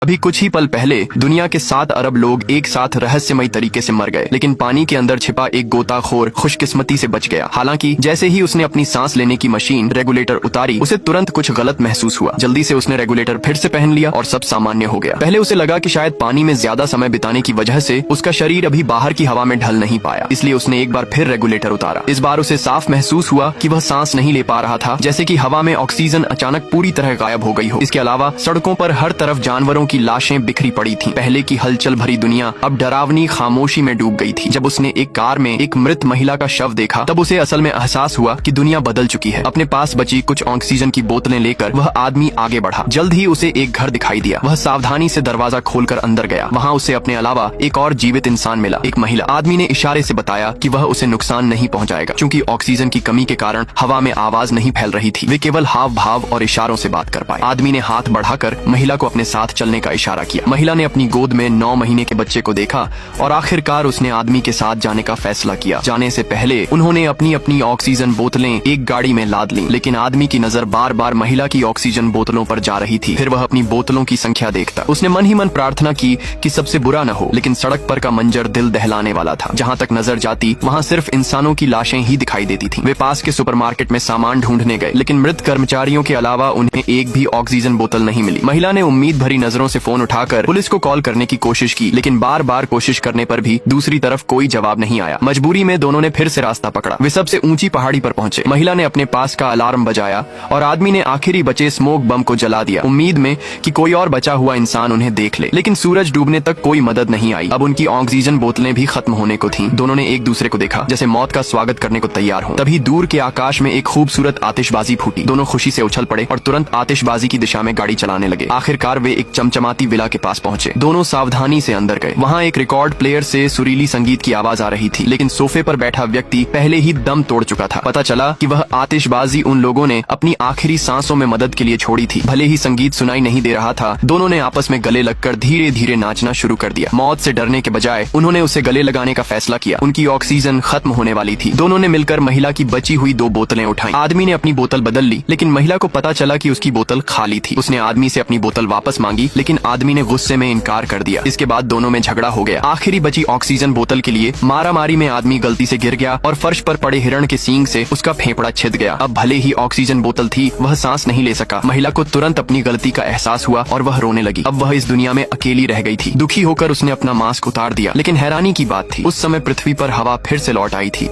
अभी कुछ ही पल पहले दुनिया के 7 अरब लोग एक साथ रहस्यमयी तरीके से मर गए, लेकिन पानी के अंदर छिपा एक गोताखोर खुशकिस्मती से बच गया। हालांकि जैसे ही उसने अपनी सांस लेने की मशीन रेगुलेटर उतारी, उसे तुरंत कुछ गलत महसूस हुआ। जल्दी से उसने रेगुलेटर फिर से पहन लिया और सब सामान्य हो गया। पहले उसे लगा कि शायद पानी में ज्यादा समय बिताने की वजह से उसका शरीर अभी बाहर की हवा में ढल नहीं पाया, इसलिए उसने एक बार फिर रेगुलेटर उतारा। इस बार उसे साफ महसूस हुआ कि वह सांस नहीं ले पा रहा था, जैसे कि हवा में ऑक्सीजन अचानक पूरी तरह गायब हो गई हो। इसके अलावा सड़कों पर हर तरफ जानवरों की लाशें बिखरी पड़ी थी। पहले की हलचल भरी दुनिया अब डरावनी खामोशी में डूब गई थी। जब उसने एक कार में एक मृत महिला का शव देखा, तब उसे असल में एहसास हुआ कि दुनिया बदल चुकी है। अपने पास बची कुछ ऑक्सीजन की बोतलें लेकर वह आदमी आगे बढ़ा। जल्द ही उसे एक घर दिखाई दिया। वह सावधानी से दरवाजा खोलकर अंदर गया। वहाँ उसे अपने अलावा एक और जीवित इंसान मिला, एक महिला। आदमी ने इशारे से बताया कि वह उसे नुकसान नहीं पहुँचाएगा, क्योंकि ऑक्सीजन की कमी के कारण हवा में आवाज नहीं फैल रही थी। वे केवल हाव भाव और इशारों से बात कर पाए। आदमी ने हाथ बढ़ाकर महिला को अपने साथ चलने का इशारा किया। महिला ने अपनी गोद में 9 महीने के बच्चे को देखा और आखिरकार उसने आदमी के साथ जाने का फैसला किया। जाने से पहले उन्होंने अपनी अपनी ऑक्सीजन बोतलें एक गाड़ी में लाद लीं, लेकिन आदमी की नजर बार बार महिला की ऑक्सीजन बोतलों पर जा रही थी। फिर वह अपनी बोतलों की संख्या देखता। उसने मन ही मन प्रार्थना की कि सबसे बुरा न हो, लेकिन सड़क पर का मंजर दिल दहलाने वाला था। जहाँ तक नजर जाती वहाँ सिर्फ इंसानों की लाशें ही दिखाई देती थी। वे पास के सुपरमार्केट में सामान ढूंढने गए, लेकिन मृत कर्मचारियों के अलावा उन्हें एक भी ऑक्सीजन बोतल नहीं मिली। महिला ने उम्मीद भरी नजरों से फोन उठाकर पुलिस को कॉल करने की कोशिश की, लेकिन बार बार कोशिश करने पर भी दूसरी तरफ कोई जवाब नहीं आया। मजबूरी में दोनों ने फिर से रास्ता पकड़ा। वे सबसे ऊंची पहाड़ी पर पहुंचे। महिला ने अपने पास का अलार्म बजाया और आदमी ने आखिरी बचे स्मोक बम को जला दिया, उम्मीद में कि कोई और बचा हुआ इंसान उन्हें देख ले। लेकिन सूरज डूबने तक कोई मदद नहीं आई। अब उनकी ऑक्सीजन बोतलें भी खत्म होने को थीं। दोनों ने एक दूसरे को देखा, जैसे मौत का स्वागत करने को तैयार हो। तभी दूर के आकाश में एक खूबसूरत आतिशबाजी फूटी। दोनों खुशी से उछल पड़े और तुरंत आतिशबाजी की दिशा में गाड़ी चलाने लगे। आखिरकार वे एक चमचमाती विला के पास पहुंचे। दोनों सावधानी से अंदर गए। वहाँ एक रिकॉर्ड प्लेयर से सुरीली संगीत की आवाज आ रही थी, लेकिन सोफे पर बैठा व्यक्ति पहले ही दम तोड़ चुका था। पता चला कि वह आतिशबाजी उन लोगों ने अपनी आखिरी सांसों में मदद के लिए छोड़ी थी। भले ही संगीत सुनाई नहीं दे रहा था, दोनों ने आपस में गले लगकर धीरे धीरे नाचना शुरू कर दिया। मौत से डरने के बजाय उन्होंने उसे गले लगाने का फैसला किया। उनकी ऑक्सीजन खत्म होने वाली थी। दोनों ने मिलकर महिला की बची हुई 2 बोतलें उठाई। आदमी ने अपनी बोतल बदल ली, लेकिन महिला को पता चला कि उसकी बोतल खाली थी। उसने आदमी से अपनी बोतल वापस मांगी, लेकिन आदमी ने गुस्से में इनकार कर दिया। इसके बाद दोनों में झगड़ा हो गया। आखिरी बची ऑक्सीजन बोतल के लिए मारामारी में आदमी गलती से गिर गया और फर्श पर पड़े हिरण के सींग से उसका फेफड़ा छिद गया। अब भले ही ऑक्सीजन बोतल थी, वह सांस नहीं ले सका। महिला को तुरंत अपनी गलती का एहसास हुआ और वह रोने लगी। अब वह इस दुनिया में अकेली रह गई थी। दुखी होकर उसने अपना मास्क उतार दिया, लेकिन हैरानी की बात थी, उस समय पृथ्वी पर हवा फिर से लौट आई थी।